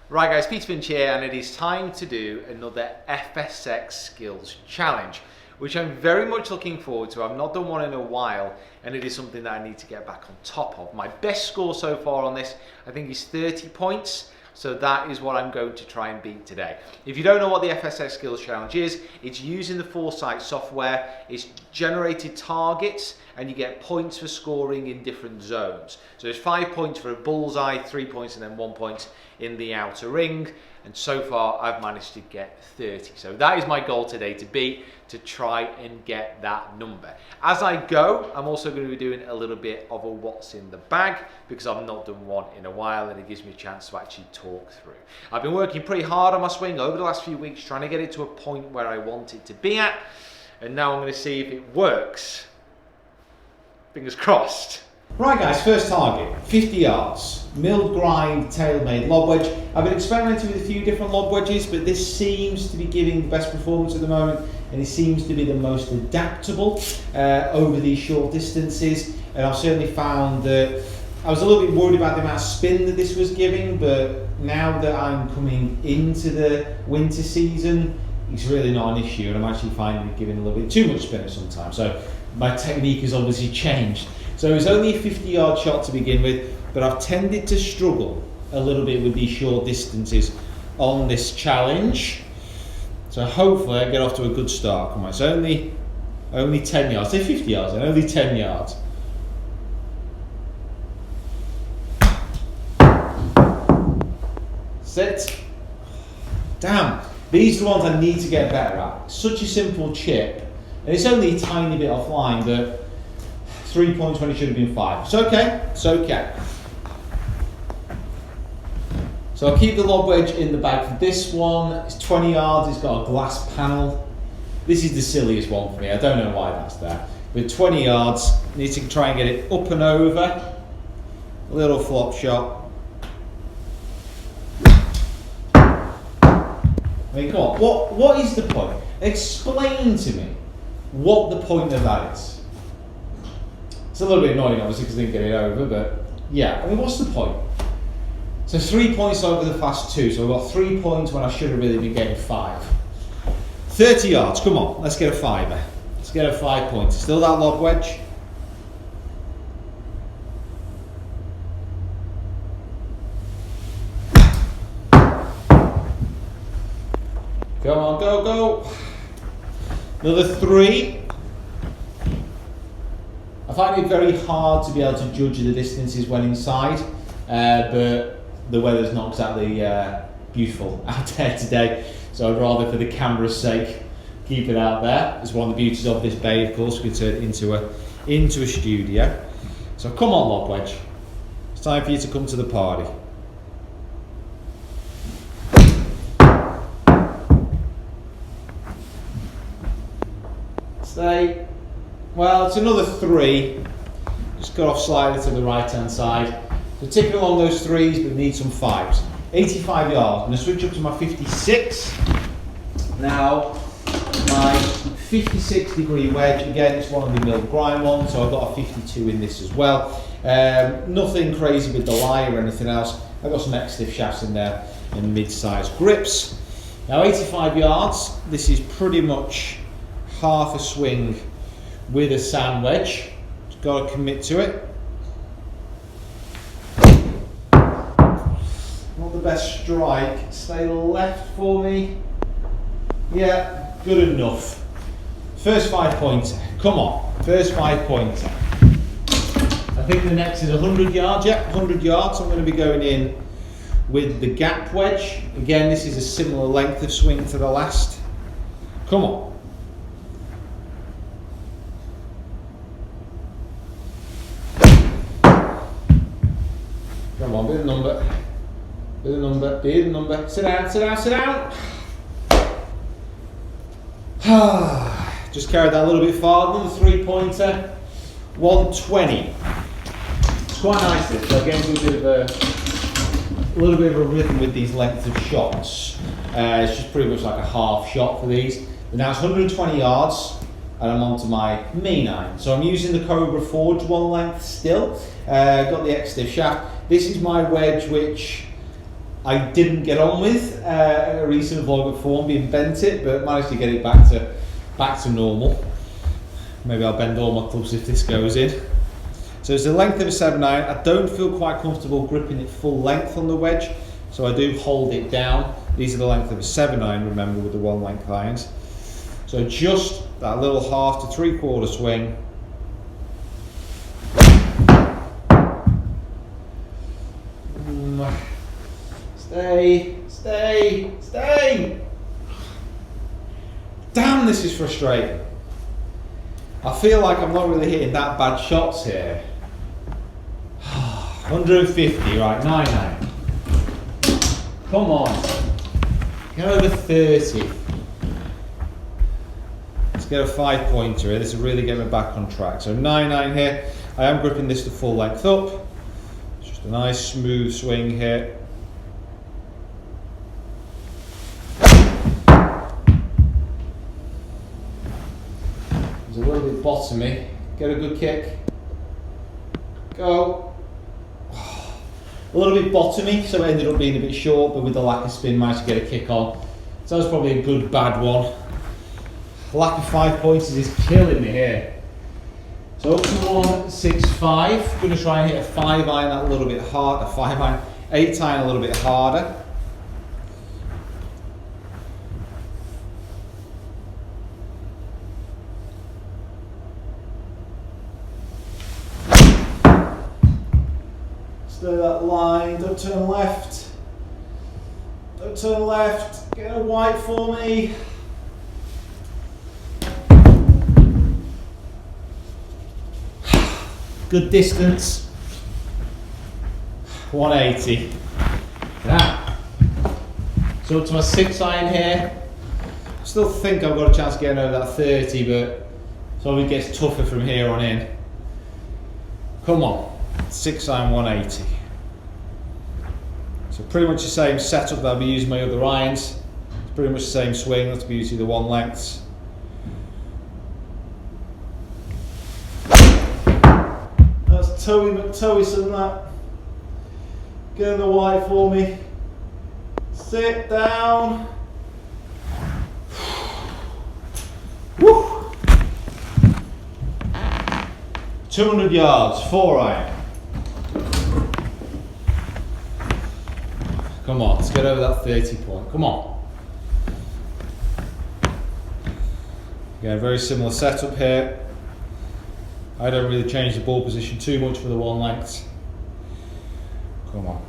Right guys, Peter Finch here, and it is time to do another FSX skills challenge, which I'm very much looking forward to. I've not done one in a while, and it is something that I need to get back on top of. My best score so far on this, I think, is 30 points. So that is what I'm going to try and beat today. If you don't know what the FSX Skills Challenge is, it's using the Foresight software. It's generated targets and you get points for scoring in different zones. So there's 5 points for a bullseye, 3 points and then 1 point in the outer ring. And so far I've managed to get 30. So that is my goal today, to beat, to try and get that number. As I go, I'm also going to be doing a little bit of a what's in the bag, because I've not done one in a while and it gives me a chance to actually talk through. I've been working pretty hard on my swing over the last few weeks, trying to get it to a point where I want it to be at, and now I'm going to see if it works. Fingers crossed. Right guys, first target, 50 yards, milled grind, tailor-made lob wedge. I've been experimenting with a few different lob wedges, but this seems to be giving the best performance at the moment, and it seems to be the most adaptable over these short distances. And I've certainly found that I was a little bit worried about the amount of spin that this was giving, but now that I'm coming into the winter season, it's really not an issue, and I'm actually finding it giving a little bit too much spin sometimes. So my technique has obviously changed. So it's only a 50-yard shot to begin with, but I've tended to struggle a little bit with these short distances on this challenge. So hopefully I get off to a good start. Come on, it's only 10 yards. Say 50 yards, and only 10 yards. Sit. Damn, these are the ones I need to get better at. Such a simple chip, and it's only a tiny bit offline, but 3 points when it should have been 5. It's okay, it's okay. So I'll keep the lob wedge in the bag for this one. It's 20 yards, it's got a glass panel. This is the silliest one for me, I don't know why that's there. But 20 yards, need to try and get it up and over. A little flop shot. I mean, come on, what is the point? Explain to me what the point of that is. It's a little bit annoying, obviously, because I didn't get it over, but yeah, I mean, what's the point? So 3 points over the fast 2, so I've got 3 points when I should have really been getting 5. 30 yards, come on, let's get a fiver. Let's get a 5 pointer. Still that lob wedge. Come on, go, go. Another 3. I find it very hard to be able to judge the distances when inside, but the weather's not exactly beautiful out there today, so I'd rather, for the camera's sake, keep it out there. It's one of the beauties of this bay, of course. We can turn it into a studio. So come on, lob wedge. It's time for you to come to the party. Stay. Well, it's another 3. Just got off slightly to the right hand side. So ticking along those 3s, but need some 5s. 85 yards. I'm going to switch up to my 56. Now, my 56 degree wedge. Again, it's one of the milled grind ones, so I've got a 52 in this as well. Nothing crazy with the lie or anything else. I've got some X-stiff shafts in there and mid-sized grips. Now, 85 yards. This is pretty much half a swing with a sand wedge. Just got to commit to it. Not the best strike. Stay left for me. Yeah, good enough. First 5 pointer. Come on, first 5 pointer. I think the next is 100 yards. Yeah, 100 yards. I'm going to be going in with the gap wedge. Again, this is a similar length of swing to the last. Come on. Come on, bit of number, bit of number, bit of number. Sit down, sit down, sit down. Just carried that a little bit far. Another 3 pointer, 120. It's quite nice this. So again, a little bit of a rhythm with these lengths of shots. It's just pretty much like a half shot for these. But now it's 120 yards. And I'm onto my main iron. So I'm using the Cobra Forge 1 length still. Got the X-stiff shaft. This is my wedge, which I didn't get on with a recent vlog at Formby and bent it, but managed to get it back to normal. Maybe I'll bend all my clubs if this goes in. So it's the length of a 7-9. I don't feel quite comfortable gripping it full length on the wedge, so I do hold it down. These are the length of a 7-9, remember, with the 1 length irons. So just that little 1/2 to 3/4 swing. Stay, stay, stay. Damn, this is frustrating. I feel like I'm not really hitting that bad shots here. 150, right, 9-9. Come on. Get over 30. Let's get a 5-pointer here. This will really get me back on track. So 9-9 here. I am gripping this to full length up. Just a nice smooth swing here. It's a little bit bottomy. Get a good kick. Go. A little bit bottomy, so it ended up being a bit short, but with the lack of spin, managed to get a kick on. So that was probably a good bad one. Lack of 5 pointers is killing me here. So up to 165. Going to try and hit a 5-iron that a little bit harder. 5-iron, 8-iron a little bit harder. Stay that line, don't turn left. Don't turn left. Get a white for me. Good distance. 180. Now, so up to my 6-iron here. Still think I've got a chance of getting over that 30, but so it gets tougher from here on in. Come on. 6-iron 180. So pretty much the same setup that I'll be using my other irons. It's pretty much the same swing, that's the beauty of the 1 lengths. That's Toey McTowison that. Get in the white for me. Sit down. Woo! 200 yards, 4-iron. Come on, let's get over that 30 point. Come on. Again, very similar setup here. I don't really change the ball position too much for the 1 length. Come on.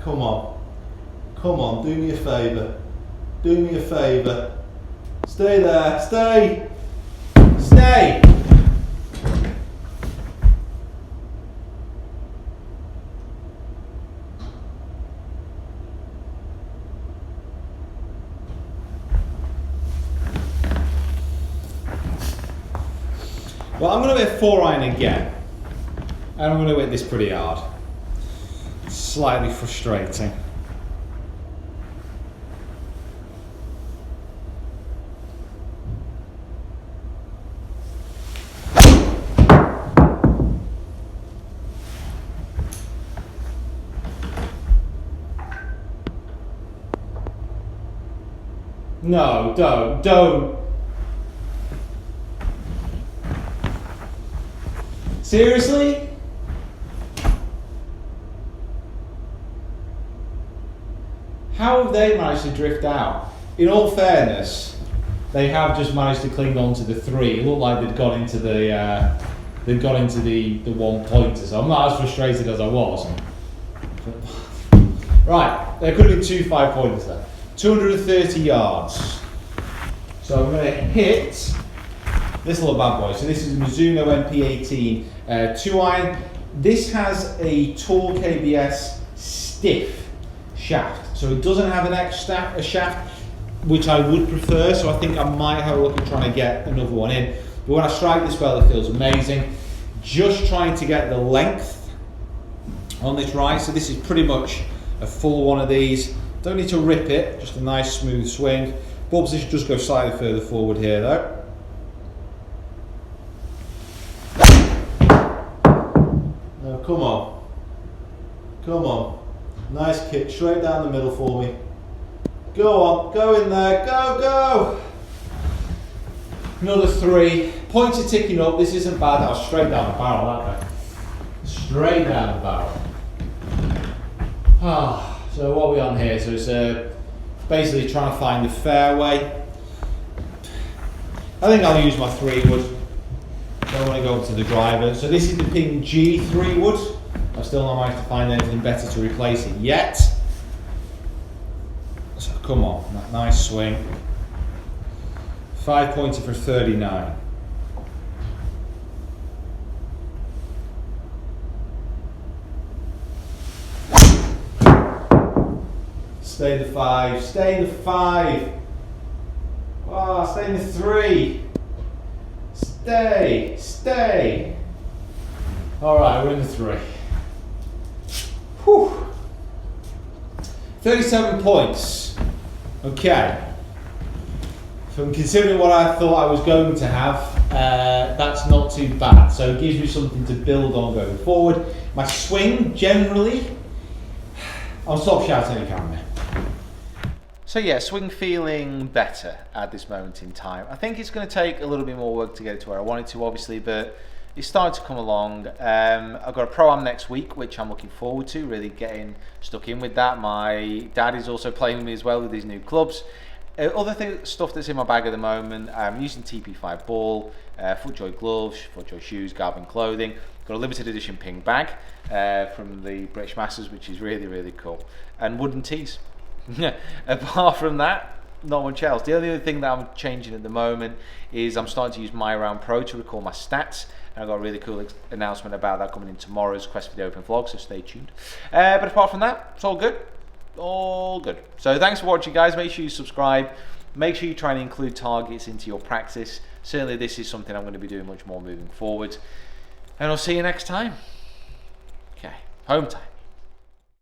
Come on. Come on, do me a favour. Do me a favour. Stay there, stay! Stay! Well, I'm going to hit 4-iron again, and I'm going to hit this pretty hard. It's slightly frustrating. No, don't. Seriously? How have they managed to drift out? In all fairness, they have just managed to cling on to the 3. It looked like they'd got into the the 1 pointer, so I'm not as frustrated as I was. Right, there could have been 2 5-pointers there. 230 yards. So I'm going to hit this little bad boy. So this is a Mizuno MP18 2-iron. This has a Torque ABS stiff shaft. So it doesn't have an a shaft, which I would prefer. So I think I might have a look at trying to get another one in. But when I strike this well, it feels amazing. Just trying to get the length on this ride. So this is pretty much a full one of these. Don't need to rip it, just a nice smooth swing. Ball position just go slightly further forward here though. come on. Come on. Nice kick, straight down the middle for me. Go on, go in there, go, go! Another 3. Points are ticking up, this isn't bad. That was straight down the barrel, that guy. Straight down the barrel. So what are we on here? So it's basically trying to find the fairway. I think I'll use my 3 wood. Don't want to go up to the driver. So this is the ping G3 wood. I've still not managed to find anything better to replace it yet. So come on, that nice swing. 5 pointer for 39. Stay in the 5, stay in the 5. Oh, stay in the 3. Stay, stay. All right, we're in the 3. Whew. 37 points. Okay. From considering what I thought I was going to have, that's not too bad. So it gives me something to build on going forward. My swing, generally, I'll stop shouting at the camera. So yeah, swing feeling better at this moment in time. I think it's going to take a little bit more work to get it to where I want it to, obviously, but it's starting to come along. I've got a Pro-Am next week, which I'm looking forward to, really getting stuck in with that. My dad is also playing with me as well with these new clubs. Other stuff that's in my bag at the moment, I'm using TP5 ball, FootJoy gloves, FootJoy shoes, Galvin clothing. Got a limited edition ping bag from the British Masters, which is really, really cool. And wooden tees. Apart from that, not much else. The only other thing that I'm changing at the moment is I'm starting to use My Round Pro to record my stats. And I've got a really cool announcement about that coming in tomorrow's Quest for the Open vlog, so stay tuned. But apart from that, it's all good. All good. So thanks for watching, guys. Make sure you subscribe. Make sure you try and include targets into your practice. Certainly this is something I'm going to be doing much more moving forward. And I'll see you next time. Okay, home time.